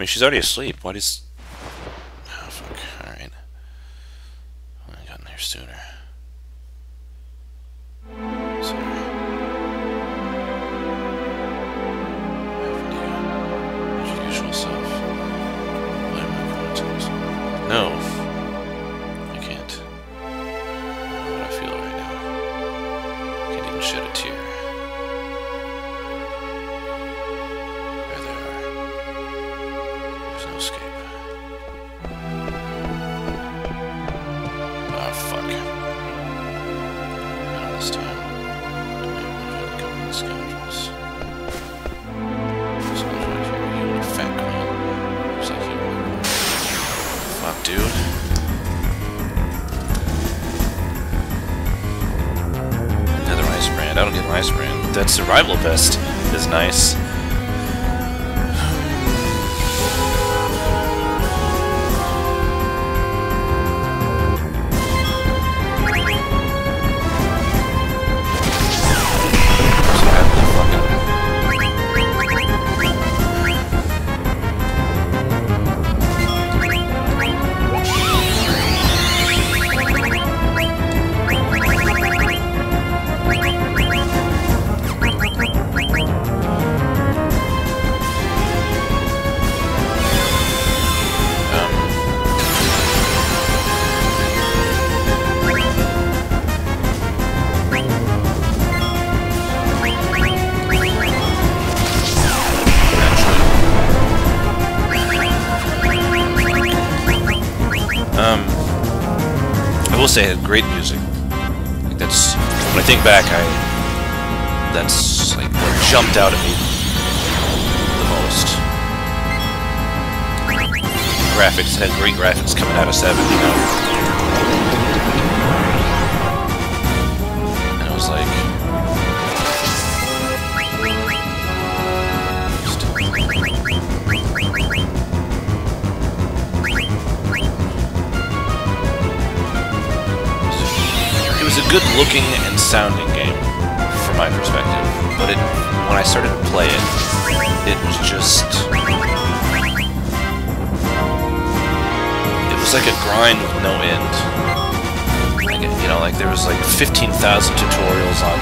mean, she's already asleep. Why does... Oh, fuck. Alright. Well, I got in there sooner. Sorry. Haven't you? Your usual self. Why am I going to this? No. I can't. I don't know what I feel right now. Can't even shed a tear. There they are. There's no escape. Oh, fuck. Not this time. Don't even want to come with the scoundrels. Sounds like you're a fat queen. Looks like you are. Fuck, dude. Another ice brand. I don't get an ice brand. That survival vest is nice. I will say it had great music. Like that's when I think back, that's like what jumped out at me the most. Graphics, it had great graphics coming out of 7, you know. And it was like it was a good looking and sounding game from my perspective, but when I started to play it, it was just, it was like a grind with no end. Like, you know, like there was like 15,000 tutorials on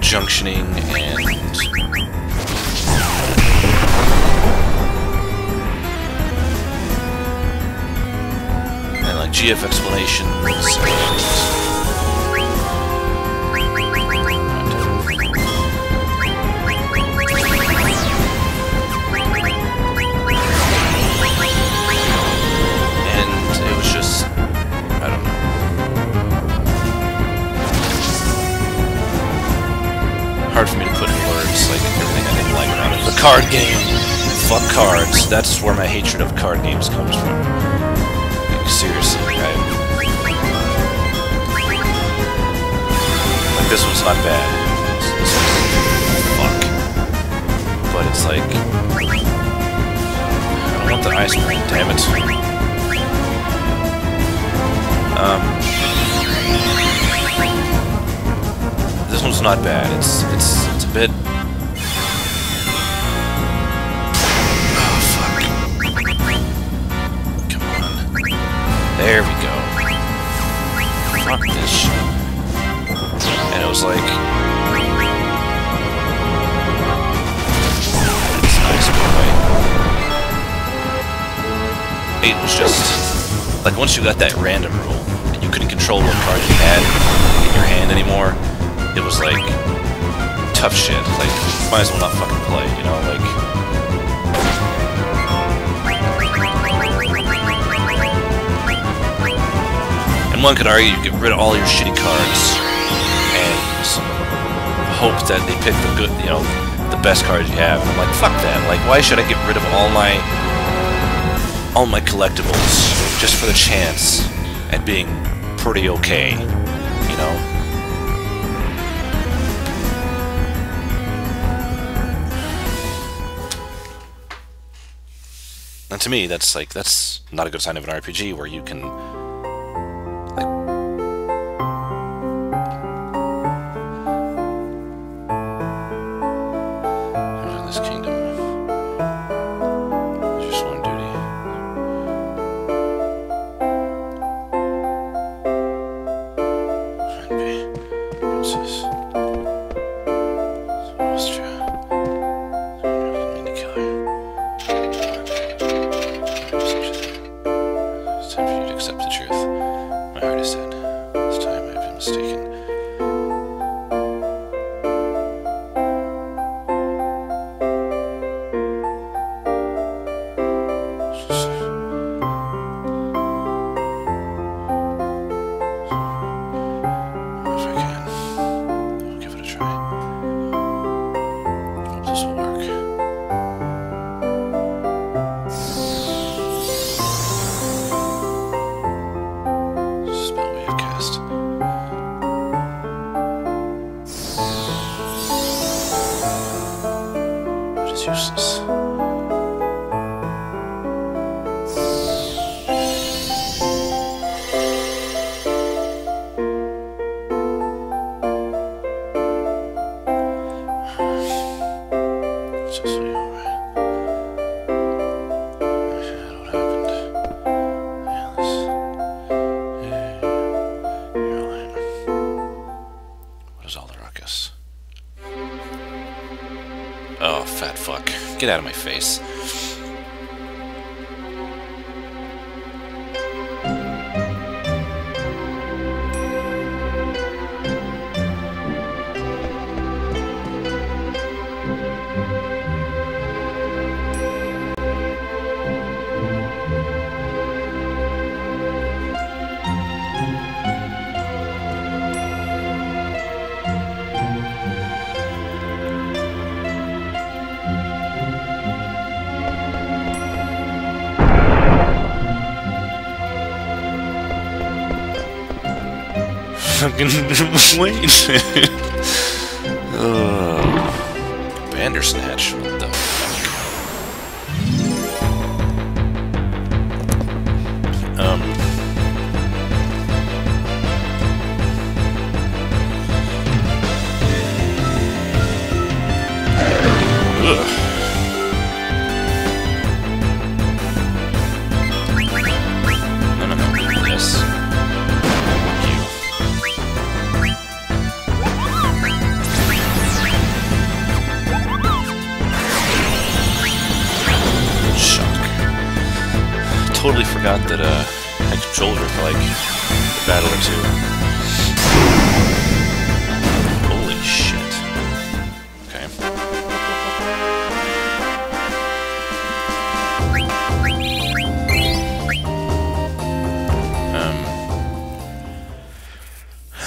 junctioning and like GF explanations and it was just, I don't know. Hard for me to put in words, like everything I didn't like about it. The card game, fuck cards. That's where my hatred of card games comes from. Seriously, like this one's not bad. This one's fuck. But it's like I don't want the ice cream, damn it. This one's not bad. It's a bit. There we go. Fuck this shit. And it was like... It's nice, boy. 8 was just... Like, once you got that random rule, and you couldn't control what card you had in your hand anymore, it was like... Tough shit. Like, might as well not fucking play, you know? Like... And one could argue you get rid of all your shitty cards and hope that they pick the good, you know, the best cards you have. And I'm like, fuck that. Like, why should I get rid of all my collectibles just for the chance at being pretty okay, you know? And to me, that's not a good sign of an RPG where you can Useless. Oh, fat fuck. Get out of my face. Fucking wait. Bandersnatch. What the fuck? Ugh. No. Yes. Totally forgot that I controlled her for like a battle or two. Holy shit. Okay.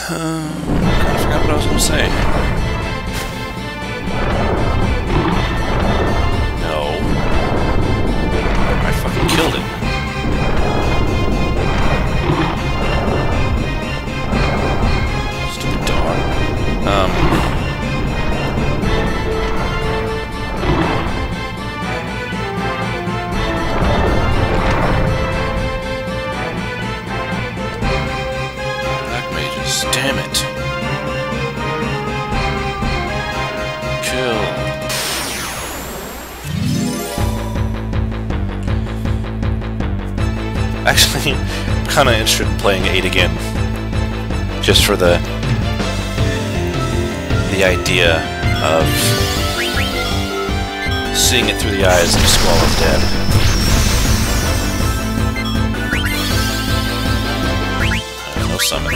I forgot what I was gonna say. No. I fucking killed it. Black mages, damn it. Kill. Actually, I'm kinda interested in playing 8 again. Just for the idea of seeing it through the eyes of Squall of Dead. No summon.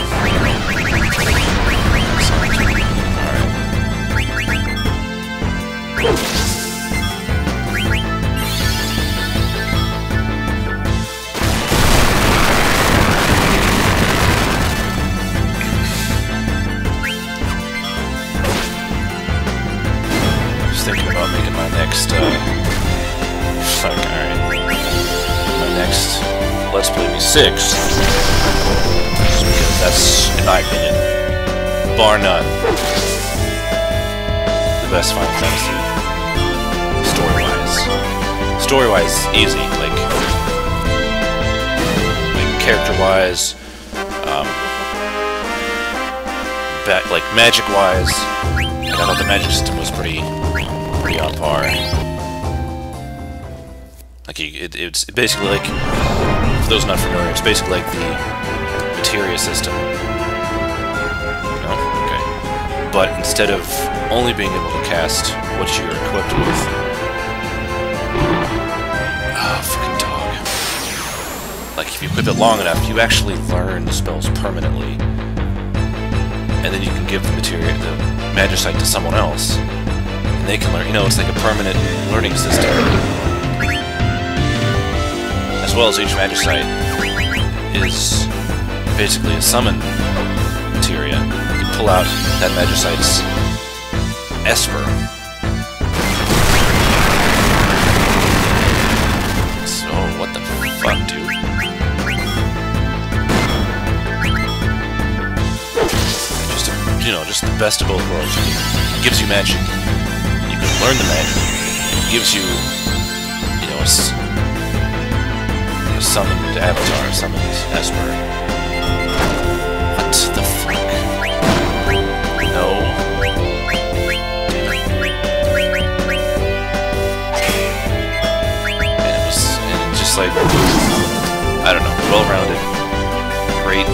Thinking about making my next, fuck, alright. My next Let's Play be 6. Just because that's, in my opinion, bar none, the best Final Fantasy. Story-wise. Story-wise, easy. Like character-wise, like magic-wise, I thought the magic system was pretty on par. Like it's basically like, for those not familiar, it's basically like the materia system. No? Okay. But instead of only being able to cast what you're equipped with. Oh, fucking dog. Like if you equip it long enough, you actually learn the spells permanently. And then you can give the materia, the magicite to someone else. And they can learn, you know, it's like a permanent learning system. as well as each Magicite is basically a summon materia. You pull out that Magicite's Esper. So, what the fuck, dude? Just the best of both worlds. It gives you magic. You can learn the magic. It gives you, a summoned avatar, a summoned Esper. What the fuck? No. And it just like, I don't know, well-rounded, great,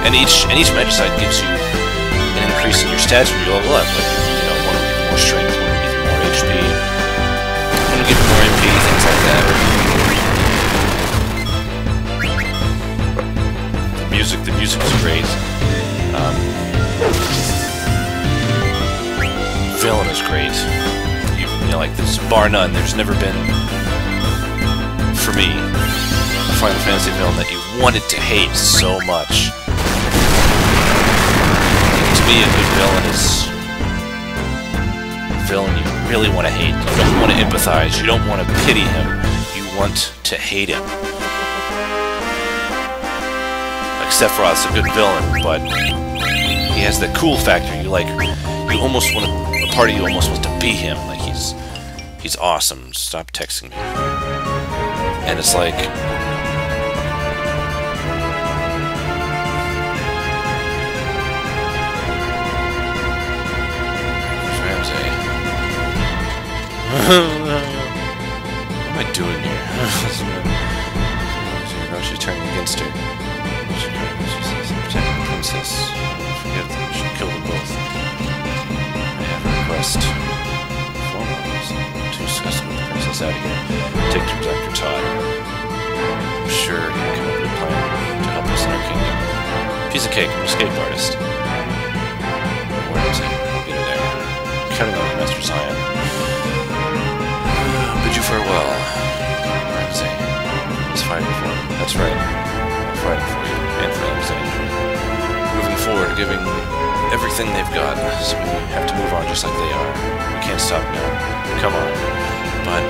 and each Magicite gives you an increase in your stats when you level up. Like, one will give you more strength, one will give you more HP, one will give you more MP, things like that. The music is great. Villain is great. Like this, bar none. There's never been, for me, a Final Fantasy villain that you wanted to hate so much. To me, a good villain is a villain you really want to hate. You don't want to empathize. You don't want to pity him. You want to hate him. Like Sephiroth's a good villain, but he has the cool factor. You almost want to. A part of you almost wants to be him. Like he's awesome. Stop texting me. And it's like. What am I doing here? No, she's turning against her. She says, protect the princess. Forgive them. She killed them both. I have a request. To escort the princess out of here. Take her to Dr. Todd. I'm sure he can come up with a plan to help us in our kingdom. Piece of cake. I'm an escape artist. Where is it? I'll get her there. I'm counting on you, Master Zion. Bid you farewell, Ramsey. Let's fight for you. That's right. I'm fighting for you and for Alexandria. Moving forward, giving everything they've got, so we have to move on just like they are. We can't stop now. Come on. But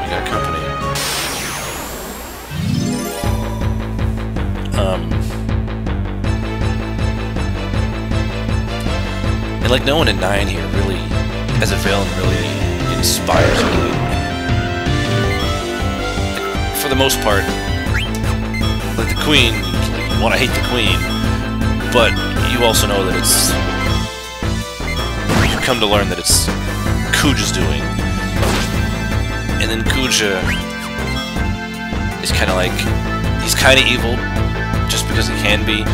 we got company. And like no one in 9 here really, as a villain, really inspires me. Like, for the most part, like the Queen, you want to hate the Queen, but you also know that it's. You come to learn that it's Kuja's doing, and then Kuja is kind of like he's kind of evil, just because he can be,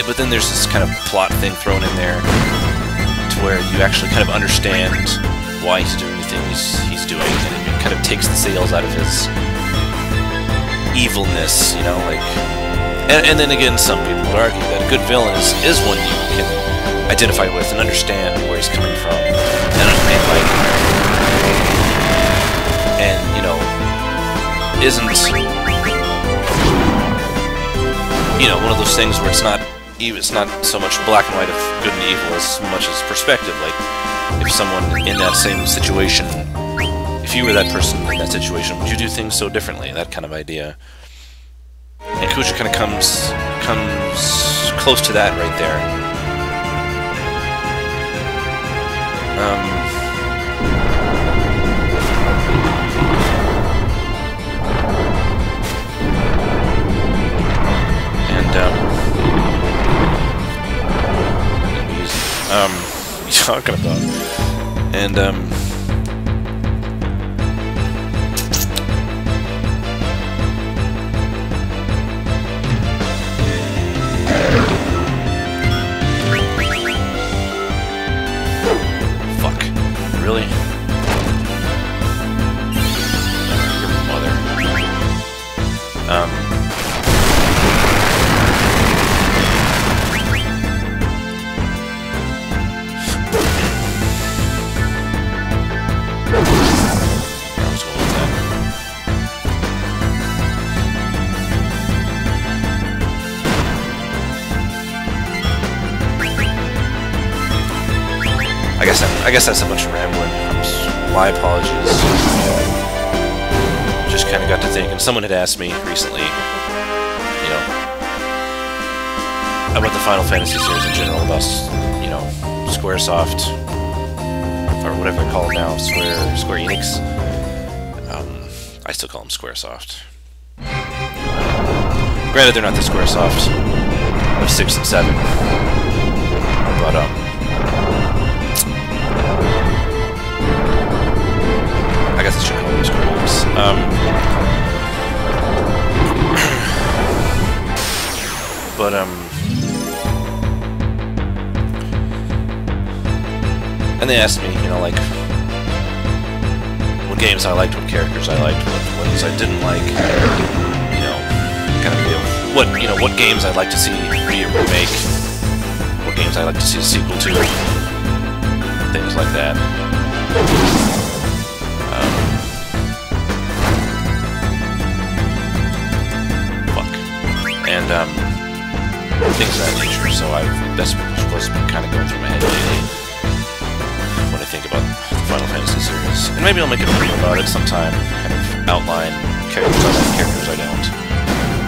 but then there's this kind of plot thing thrown in there. Where you actually kind of understand why he's doing the things he's doing, and it kind of takes the sails out of his evilness, like. And then again, some people would argue that a good villain is one you can identify with and understand where he's coming from, and isn't one of those things where it's not so much black and white of good and evil as much as perspective. Like, if someone in that same situation, if you were that person in that situation, would you do things so differently? That kind of idea. And Kuja kind of comes close to that right there. Talking about, and fuck, really? Your mother. I guess that's a bunch of rambling. My apologies. Just kind of got to thinking. Someone had asked me recently, you know, about the Final Fantasy series in general, about, you know, Squaresoft, or whatever they call it now, Square Enix. I still call them Squaresoft. Granted, they're not the Squaresoft of 6 and 7, but I guess I should call them Square Enix. And they asked me, you know, like, what games I liked, what characters I liked, what ones I didn't like, you know, kind of what games I'd like to see remake, what games I'd like to see a sequel to, things like that. And things of that nature. So that's what's been kind of going through my head lately when I think about the Final Fantasy series. And maybe I'll make a video about it sometime, kind of outline characters I like, characters I don't,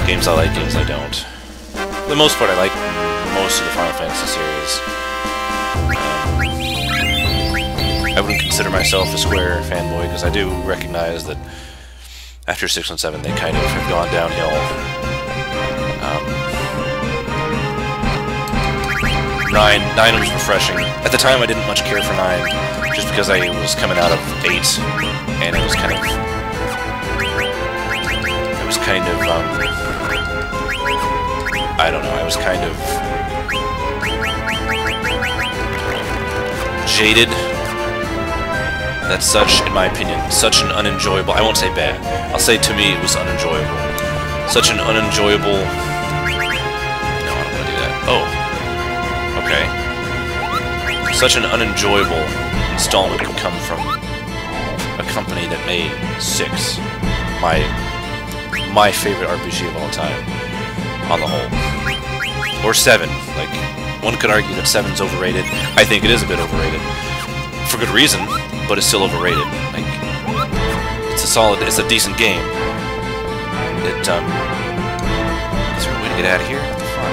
games I like, games I don't. For the most part, I like most of the Final Fantasy series. I wouldn't consider myself a Square fanboy, because I do recognize that after 6 and 7 they kind of have gone downhill. 9 was refreshing. At the time I didn't much care for 9, just because I was coming out of 8, and it was kind of I don't know, I was kind of jaded. That's such, in my opinion, such an unenjoyable, I won't say bad, I'll say to me it was unenjoyable. Such an unenjoyable... No, I don't want to do that. Oh. Okay. Such an unenjoyable installment could come from a company that made 6. My favorite RPG of all time, on the whole. Or 7. Like, one could argue that 7's overrated. I think it is a bit overrated. For good reason, but it's still overrated. Like, it's a decent game. Is there a way to get out of here? What the fuck?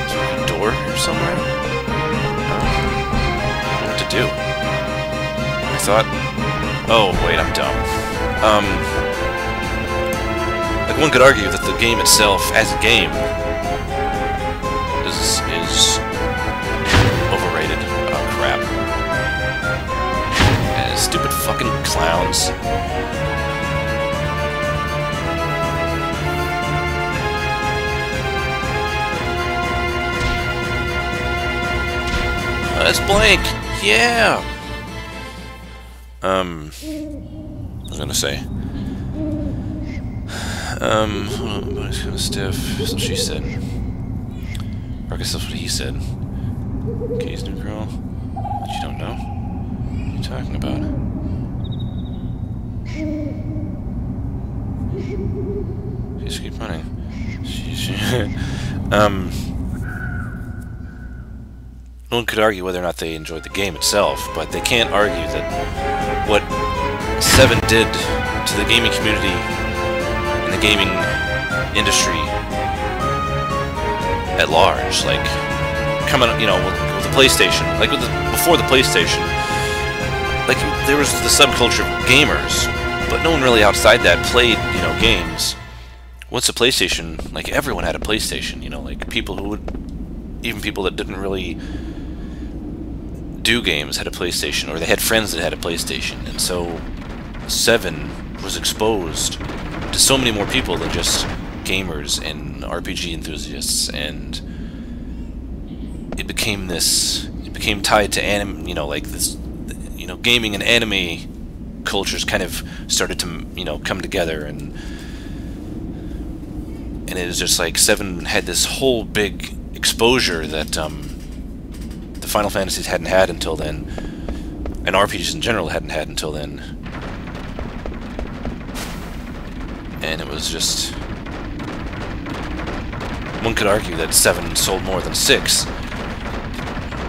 Is there a door here somewhere? I don't know what to do. I thought... Oh, wait, I'm dumb. Like, one could argue that the game itself, as a game, is overrated. Oh, crap. Stupid fucking clowns. That's blank! Yeah! I was gonna say. But it's kinda stiff. That's what she said. Or I guess that's what he said. Kay's new girl. But you don't know? What are you talking about? Just keep running. No one could argue whether or not they enjoyed the game itself, but they can't argue that what 7 did to the gaming community and the gaming industry at large, like coming, you know, with the PlayStation, like before the PlayStation, like there was the subculture of gamers, but no one really outside that played, you know, games. Once the PlayStation, like everyone had a PlayStation, you know, like people who would, even people that didn't really do games had a PlayStation, or they had friends that had a PlayStation, and so 7 was exposed to so many more people than just gamers and RPG enthusiasts, and it became tied to anime, you know, like this, you know, gaming and anime cultures kind of started to, you know, come together, and it was just like 7 had this whole big exposure that the Final Fantasies hadn't had until then, and RPGs in general hadn't had until then. And it was just... One could argue that 7 sold more than 6,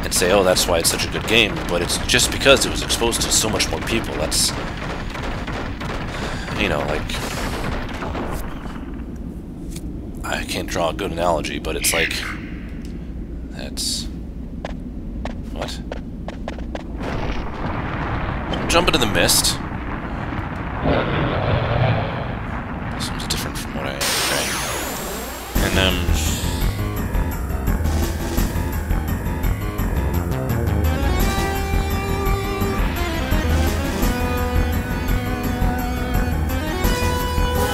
and say, oh, that's why it's such a good game, but it's just because it was exposed to so much more people. That's, you know, like, I can't draw a good analogy, but it's like, that's, what? Jump into the mist. This one's different from what I, okay. And,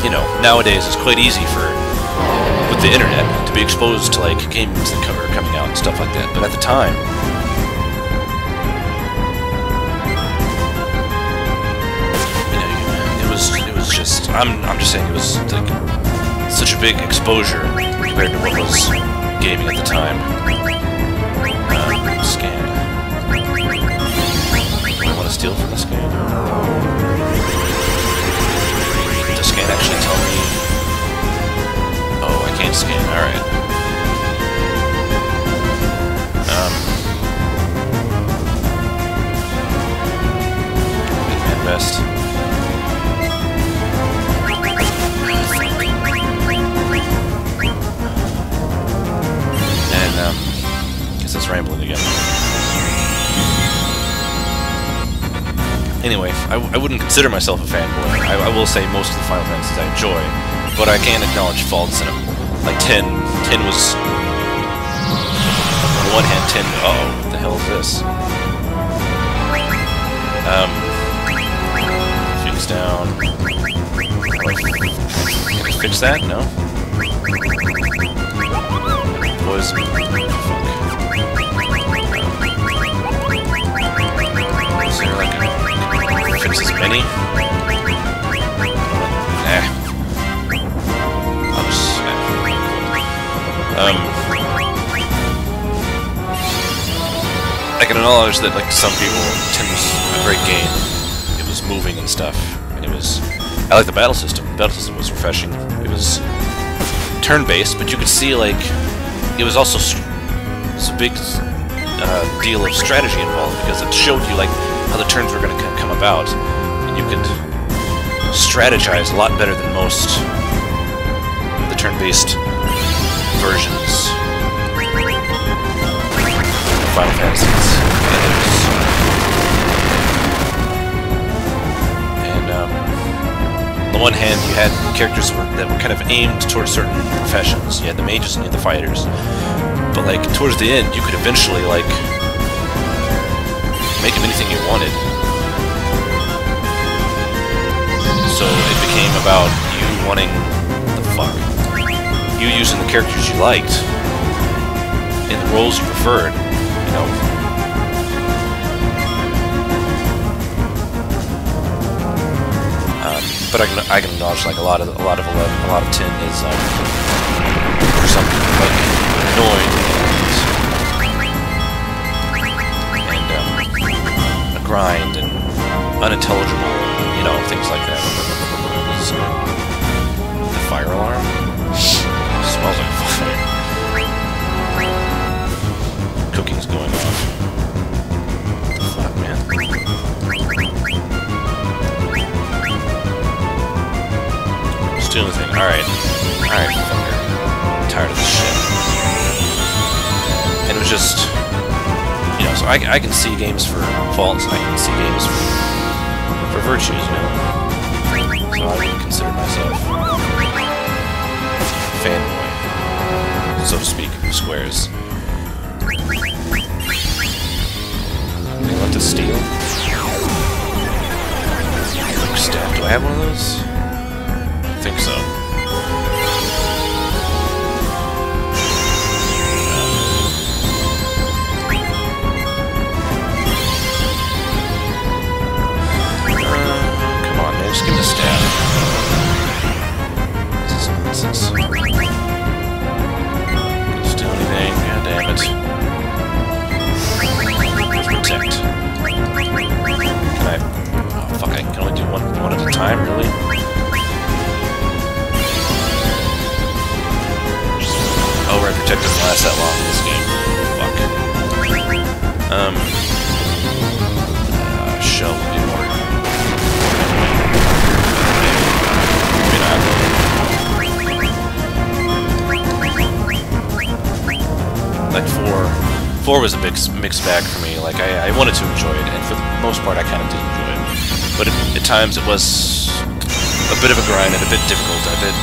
you know, nowadays it's quite easy with the internet to be exposed to like games that are coming out and stuff like that. But at the time, you know, it was just I'm just saying it was like such a big exposure compared to what was gaming at the time. Scan. I want to steal from the scan. Does scan actually tell me? Oh, I can't scan. All right. Big man best. And guess it's rambling again. Anyway, I wouldn't consider myself a fanboy. I will say most of the Final Fantasies I enjoy, but I can acknowledge faults in them. Like 10 was... On the one hand, 10... Uh-oh, what the hell is this? Fix down... Can I fix that? No? Poison... Is there like a... Fix as many? Nah. I'll just... I can acknowledge that, like, some people, 10 was a great game. It was moving and stuff, and it was... I like the battle system. The battle system was refreshing. It was turn-based, but you could see, like, it was also... There's a big deal of strategy involved, because it showed you, like, how the turns were going to come about, and you could strategize a lot better than most of the turn-based versions of Final Fantasies. And on the one hand, you had characters that were kind of aimed towards certain professions. You had the mages and you had the fighters. But, like, towards the end, you could eventually, like, make him anything you wanted. So it became about you wanting the fuck. You using the characters you liked in the roles you preferred, you know. But I can acknowledge, like, a lot of 10 is for some people, like, annoying and a grind and unintelligible, you know, things like that. The fire alarm? Smells like fire. Cooking's going off. What the fuck, man? Just doing the thing. Alright. Alright, fucker. I'm tired of this shit. And it was just... You know, so I can see games for faults, and I can see games for virtues, you know. So I would consider myself a fanboy, so to speak, of Squares. Anything left to steal? Quick staff. Do I have one of those? I think so. Just give me the staff. This is nonsense. Just do anything. God damn it. Protect. Can I... Oh, fuck, I can only do one at a time, really? 4 was a big mixed bag for me. Like, I wanted to enjoy it, and for the most part, I kind of did enjoy it. But at times, it was a bit of a grind and a bit difficult. A bit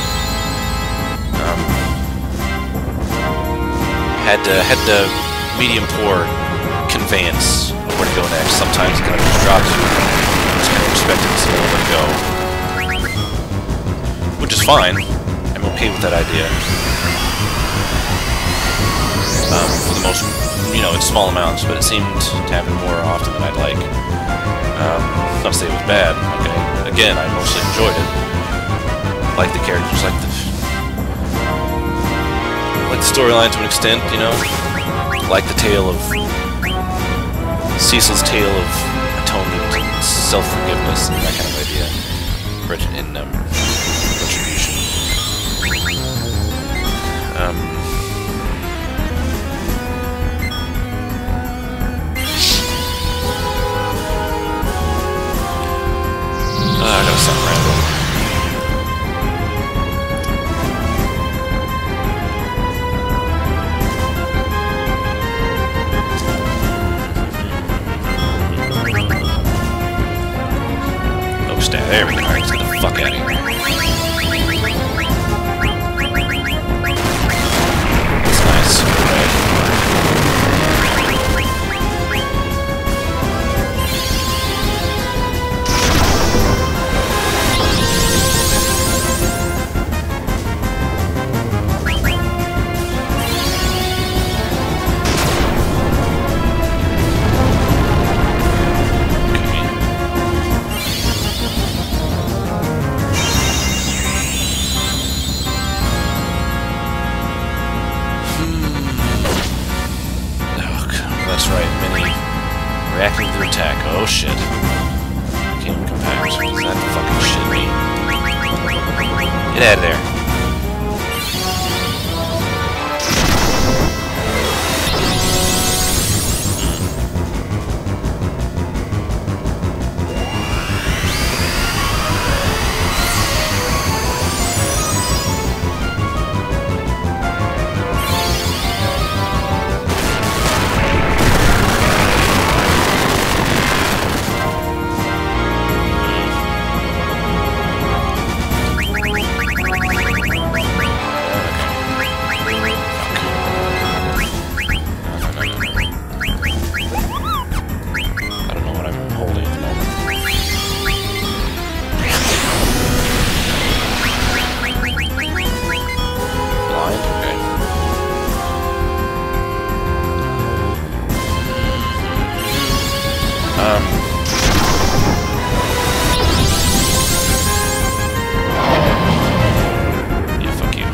had the medium poor conveyance of where to go next. Sometimes it kind of just drops you. Just kind of expect it to let go, which is fine. I'm okay with that idea. For the most, you know, in small amounts, but it seemed to happen more often than I'd like. Not to say it was bad. Okay, again, I mostly enjoyed it. Like the characters, like the storyline to an extent, you know. Like the tale of Cecil's tale of atonement and self-forgiveness and that kind of idea. In retribution. I got something random. Oh, stat. There we go. Alright, let's get the fuck out of here. That's nice. Reacting to the attack. Oh shit. Can't compact. Does that fucking shit mean? Get out of there. Yeah, fuck you.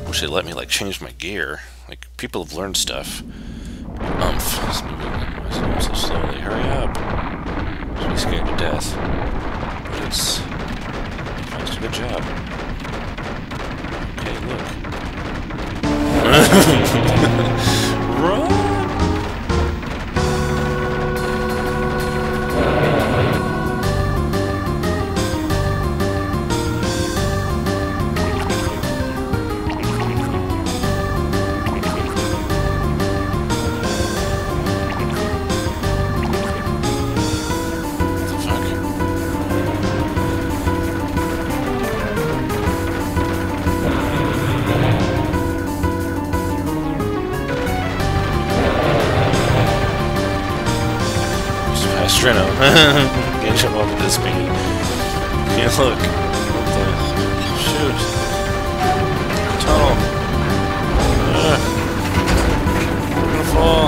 Wish they'd let me, like, change my gear. Like, people have learned stuff. It's moving so slowly. Hurry up. Should be scared to death. But it's a good job. Okay, look. Run! Strino. Can't jump off at this speed. Can't look. What the... Shoot. Tunnel. We're gonna fall.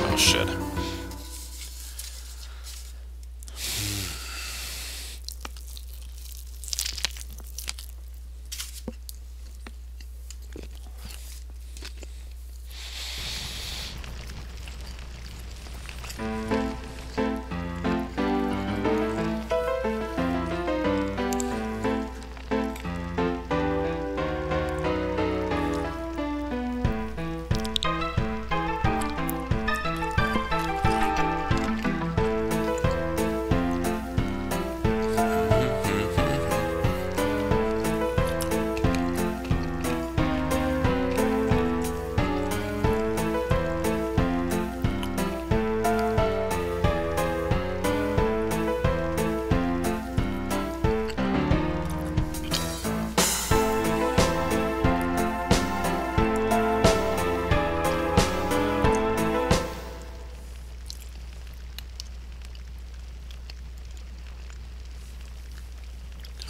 Oh shit.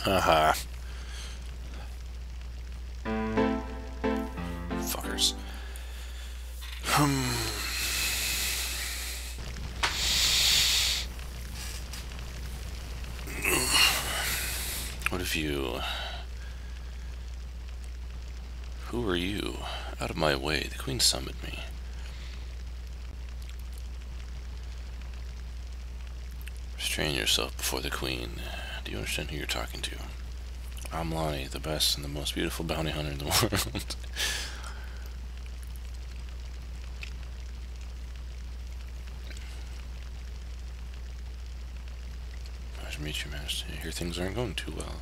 Haha. Fuckers. What if you... Who are you? Out of my way. The Queen summoned me. Restrain yourself before the Queen. Do you understand who you're talking to? I'm Lonnie, the best and the most beautiful bounty hunter in the world. Nice to meet you, Master. I hear things aren't going too well.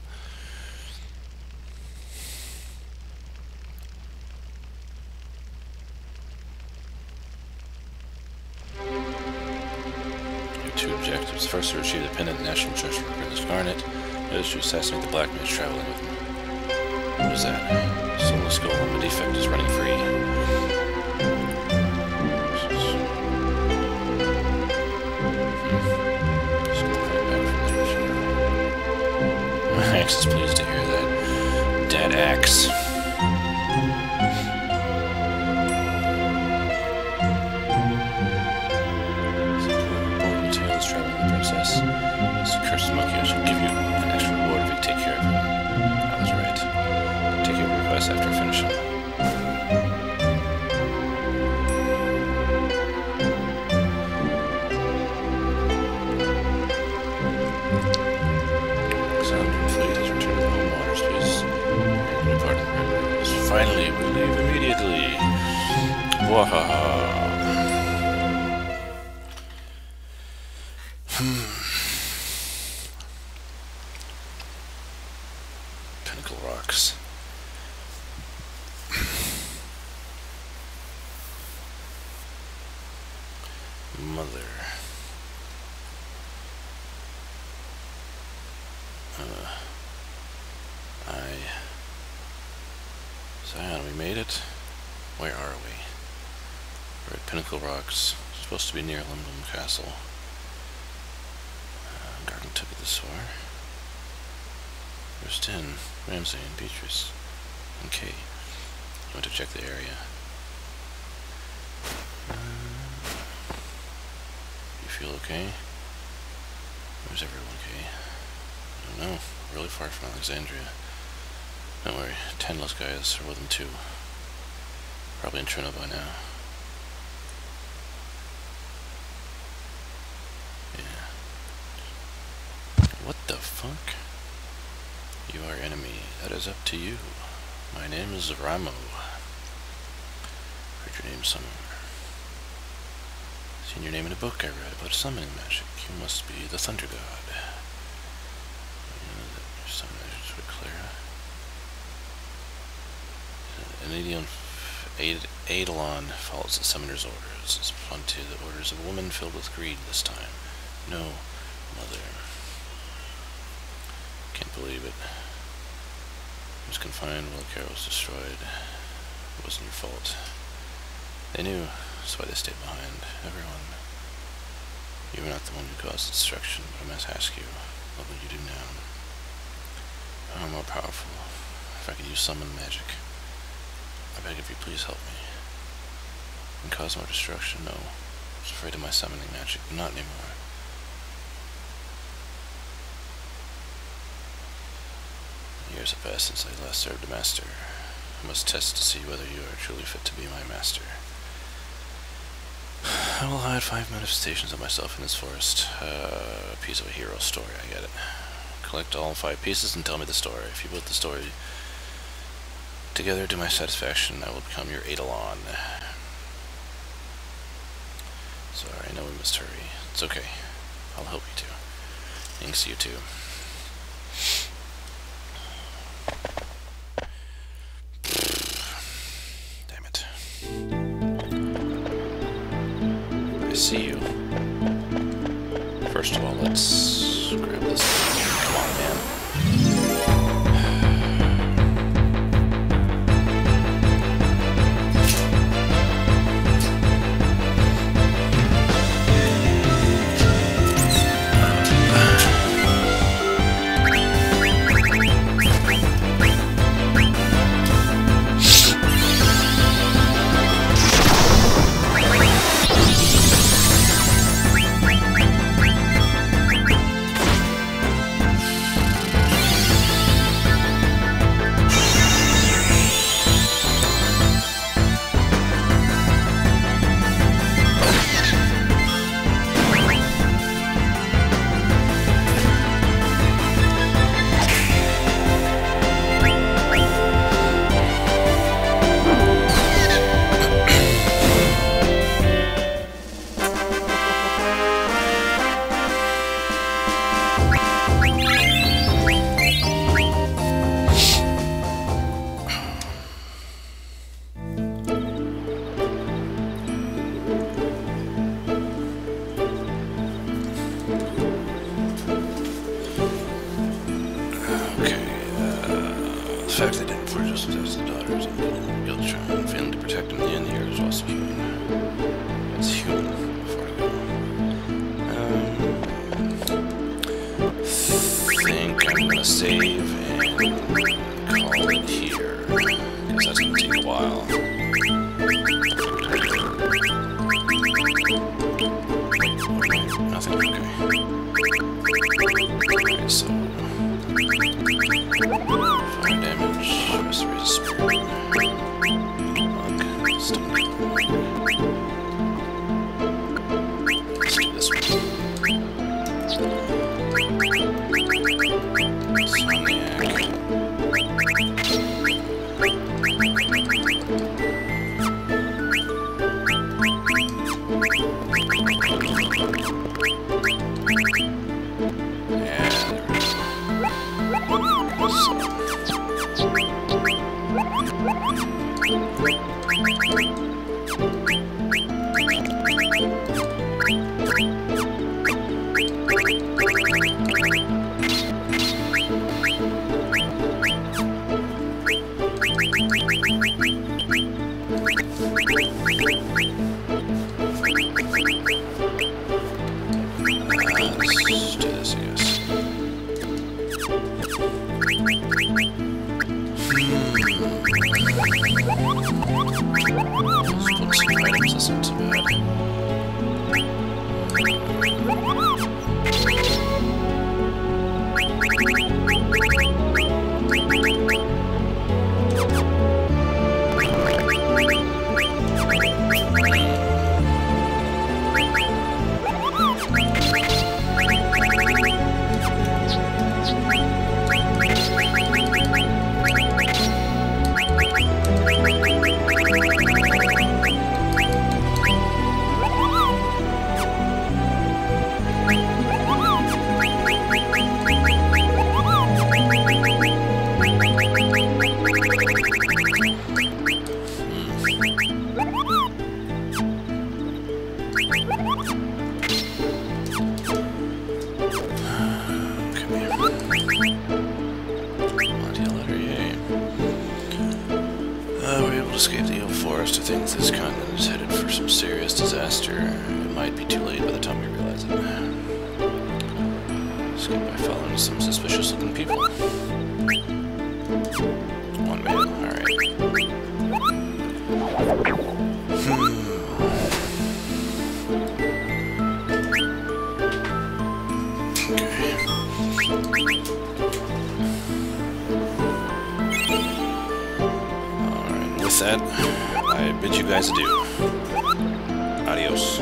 Two objectives. First, to retrieve the pendant national treasure of Princess Garnet. The other, to assassinate the black mage traveling with me. What is that? Soulless golem. The defect is running free. My axe is pleased to hear that. Dead axe. This cursed monkey, I shall give you an extra reward if you take care of him. I was right. Take your request after I finish him. Alexandria fleet has returned to the home waters. Please depart the rivers. Finally, we leave immediately. Wahaha. Pinnacle rocks. Mother. Zion, we made it? Where are we? We're at Pinnacle Rocks. It's supposed to be near Alexandria Castle. Garden took it this far. There's 10. Ramsay and Beatrix. And Kay. You want to check the area. You feel okay? Where's everyone, Kay? I don't know. We're really far from Alexandria. Don't worry. 10 less guys are with them too. Probably in Trino by now. What the fuck? You are enemy. That is up to you. My name is Ramo. Heard your name somewhere. Seen your name in a book I read about summoning magic. You must be the Thunder God. You know that your summon magic is sort of clear. Eidolon follows the summoner's orders. It's fun to the orders of a woman filled with greed this time. No, mother. Can't believe it. He was confined while Carol was destroyed. It wasn't your fault. They knew, that's why they stayed behind. Everyone. You were not the one who caused destruction, but I must ask you, what would you do now? I'm more powerful. If I could use summon magic. I beg of you, please help me. And cause more destruction? No. I was afraid of my summoning magic, but not anymore. Years have passed since I last served a master. I must test to see whether you are truly fit to be my master. I will hide 5 manifestations of myself in this forest. A piece of a hero story, I get it. Collect all 5 pieces and tell me the story. If you put the story together to my satisfaction, I will become your Eidolon. Sorry, I know we must hurry. It's okay. I'll help you too. Thanks, you too. Damn it. I see you. First of all, let's grab this. Come on, man. gonna save and call it here, because that's gonna take a while. Nothing, okay. Alright, so fire damage, restoration spirit, monk, stone. Let's do this one. Escape the evil forest. I think this continent is headed for some serious disaster. It might be too late by the time we realize it. Escape by following some suspicious-looking people. One man. Alright. That, I bid you guys adieu. Adios.